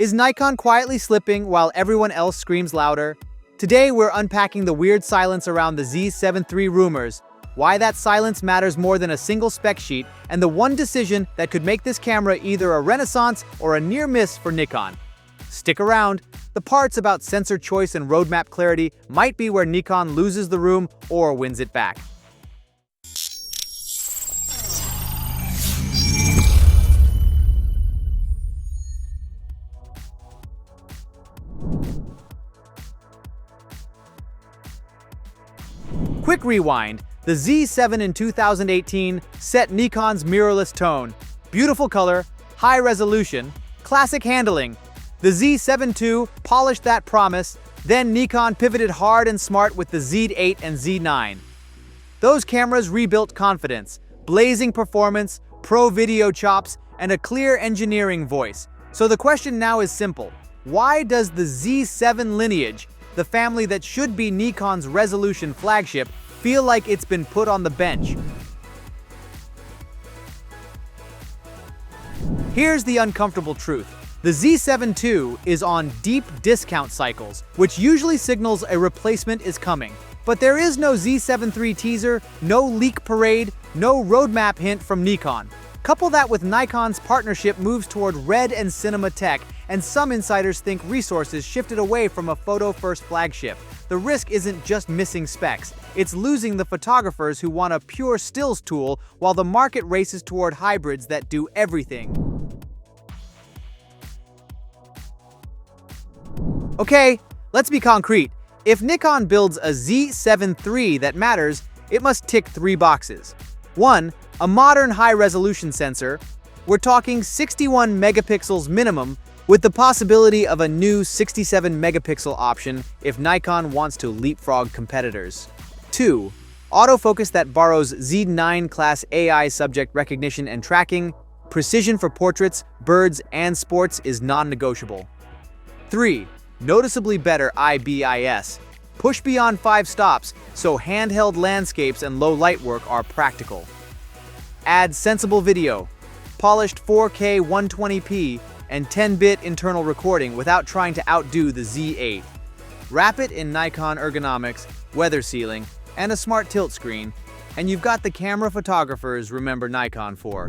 Is Nikon quietly slipping while everyone else screams louder? Today we're unpacking the weird silence around the Z7 III rumors, why that silence matters more than a single spec sheet, and the one decision that could make this camera either a renaissance or a near miss for Nikon. Stick around. The parts about sensor choice and roadmap clarity might be where Nikon loses the room or wins it back. Quick rewind. The Z7 in 2018 set Nikon's mirrorless tone. Beautiful color, high resolution, classic handling. The Z7 II polished that promise, then Nikon pivoted hard and smart with the Z8 and Z9. Those cameras rebuilt confidence, blazing performance, pro video chops, and a clear engineering voice. So the question now is simple. Why does the Z7 lineage, the family that should be Nikon's resolution flagship, feel like it's been put on the bench? Here's the uncomfortable truth. The Z7 II is on deep discount cycles, which usually signals a replacement is coming. But there is no Z7 III teaser, no leak parade, no roadmap hint from Nikon. Couple that with Nikon's partnership moves toward red and cinema tech, and some insiders think resources shifted away from a photo-first flagship. The risk isn't just missing specs, it's losing the photographers who want a pure stills tool while the market races toward hybrids that do everything. Okay, let's be concrete. If Nikon builds a Z7 III that matters, it must tick 3 boxes. 1. A modern high-resolution sensor. We're talking 61 megapixels minimum, with the possibility of a new 67 megapixel option if Nikon wants to leapfrog competitors. 2. Autofocus that borrows Z9 class AI subject recognition and tracking. Precision for portraits, birds, and sports is non-negotiable. 3. Noticeably better IBIS. Push beyond 5 stops, so handheld landscapes and low light work are practical. Add sensible video, polished 4K 120p, and 10-bit internal recording without trying to outdo the Z8. Wrap it in Nikon ergonomics, weather sealing, and a smart tilt screen, and you've got the camera photographers remember Nikon for.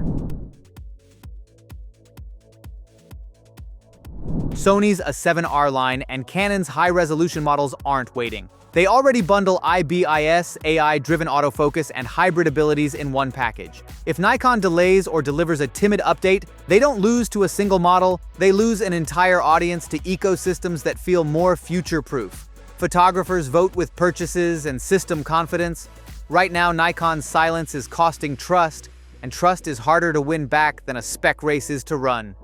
Sony's A7R line and Canon's high-resolution models aren't waiting. They already bundle IBIS, AI-driven autofocus, and hybrid abilities in one package. If Nikon delays or delivers a timid update, they don't lose to a single model, they lose an entire audience to ecosystems that feel more future-proof. Photographers vote with purchases and system confidence. Right now, Nikon's silence is costing trust, and trust is harder to win back than a spec race is to run.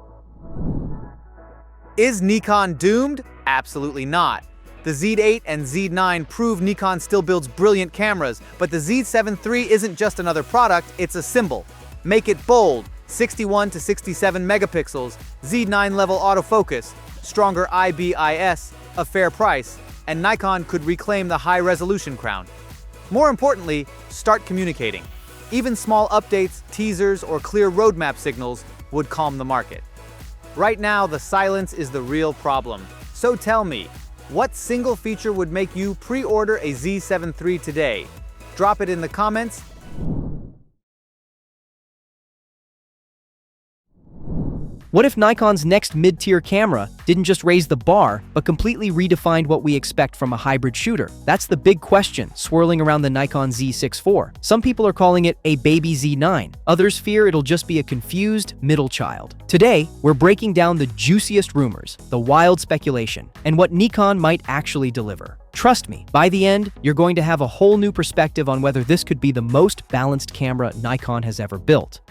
Is Nikon doomed? Absolutely not. The Z8 and Z9 prove Nikon still builds brilliant cameras, but the Z7 III isn't just another product, it's a symbol. Make it bold, 61 to 67 megapixels, Z9 level autofocus, stronger IBIS, a fair price, and Nikon could reclaim the high-resolution crown. More importantly, start communicating. Even small updates, teasers, or clear roadmap signals would calm the market. Right now, the silence is the real problem. So tell me, what single feature would make you pre-order a Z7 III today? Drop it in the comments. What if Nikon's next mid-tier camera didn't just raise the bar, but completely redefined what we expect from a hybrid shooter? That's the big question swirling around the Nikon Z6 IV. Some people are calling it a baby Z9. Others fear it'll just be a confused middle child. Today, we're breaking down the juiciest rumors, the wild speculation, and what Nikon might actually deliver. Trust me, by the end, you're going to have a whole new perspective on whether this could be the most balanced camera Nikon has ever built.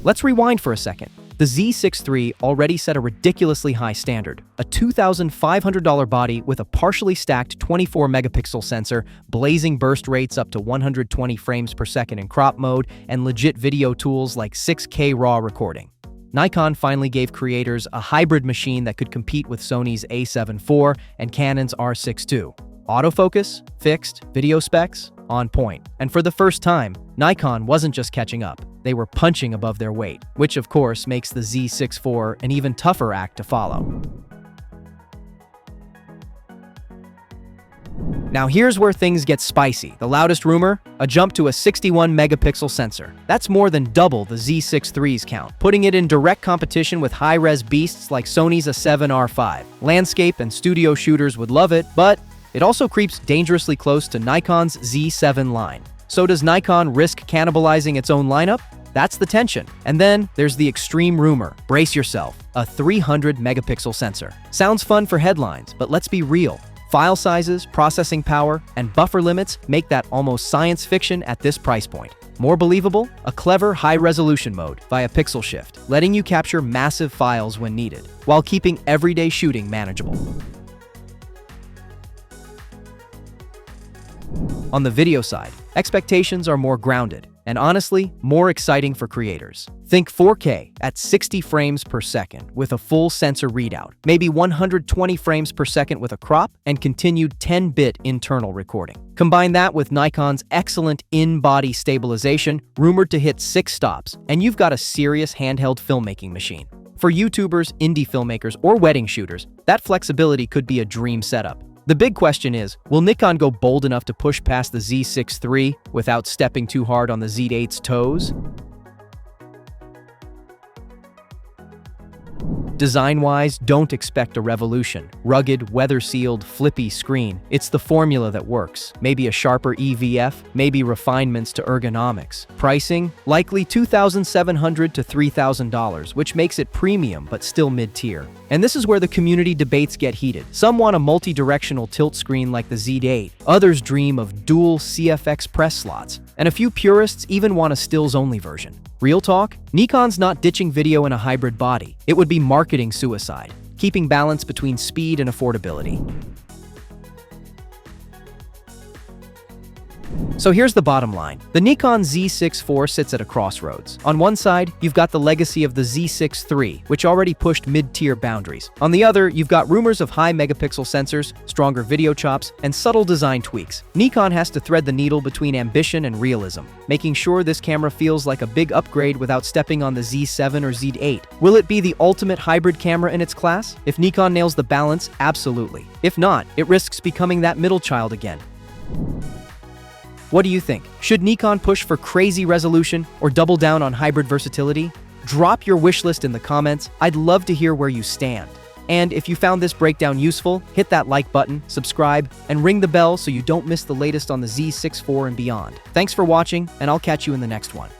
Let's rewind for a second. The Z6 III already set a ridiculously high standard, a $2,500 body with a partially stacked 24-megapixel sensor, blazing burst rates up to 120 frames per second in crop mode, and legit video tools like 6K RAW recording. Nikon finally gave creators a hybrid machine that could compete with Sony's A7 IV and Canon's R6 II. Autofocus, fixed, video specs, on point. And for the first time, Nikon wasn't just catching up, they were punching above their weight, which of course makes the Z6 IV an even tougher act to follow. Now here's where things get spicy. The loudest rumor? A jump to a 61 megapixel sensor. That's more than double the Z6 III's count, putting it in direct competition with high-res beasts like Sony's A7 IV. Landscape and studio shooters would love it, but it also creeps dangerously close to Nikon's Z7 line. So does Nikon risk cannibalizing its own lineup? That's the tension. And then there's the extreme rumor. Brace yourself, a 300 megapixel sensor. Sounds fun for headlines, but let's be real. File sizes, processing power, and buffer limits make that almost science fiction at this price point. More believable? A clever high-resolution mode via pixel shift, letting you capture massive files when needed, while keeping everyday shooting manageable. On the video side, expectations are more grounded, and honestly, more exciting for creators. Think 4K at 60 frames per second with a full sensor readout, maybe 120 frames per second with a crop, and continued 10-bit internal recording. Combine that with Nikon's excellent in-body stabilization, rumored to hit 6 stops, and you've got a serious handheld filmmaking machine. For YouTubers, indie filmmakers, or wedding shooters, that flexibility could be a dream setup. The big question is, will Nikon go bold enough to push past the Z6 III without stepping too hard on the Z8's toes? Design-wise, don't expect a revolution. Rugged, weather-sealed, flippy screen. It's the formula that works. Maybe a sharper EVF, maybe refinements to ergonomics. Pricing? Likely $2,700 to $3,000, which makes it premium but still mid-tier. And this is where the community debates get heated. Some want a multi-directional tilt screen like the Z8. Others dream of dual CFX press slots. And a few purists even want a stills-only version. Real talk? Nikon's not ditching video in a hybrid body. It would be marketing suicide, keeping balance between speed and affordability. So here's the bottom line. The Nikon Z6 IV sits at a crossroads. On one side, you've got the legacy of the Z6 III, which already pushed mid-tier boundaries. On the other, you've got rumors of high megapixel sensors, stronger video chops, and subtle design tweaks. Nikon has to thread the needle between ambition and realism, making sure this camera feels like a big upgrade without stepping on the Z7 or Z8. Will it be the ultimate hybrid camera in its class? If Nikon nails the balance, absolutely. If not, it risks becoming that middle child again. What do you think? Should Nikon push for crazy resolution or double down on hybrid versatility? Drop your wish list in the comments. I'd love to hear where you stand. And if you found this breakdown useful, hit that like button, subscribe, and ring the bell so you don't miss the latest on the Z6 IV and beyond. Thanks for watching, and I'll catch you in the next one.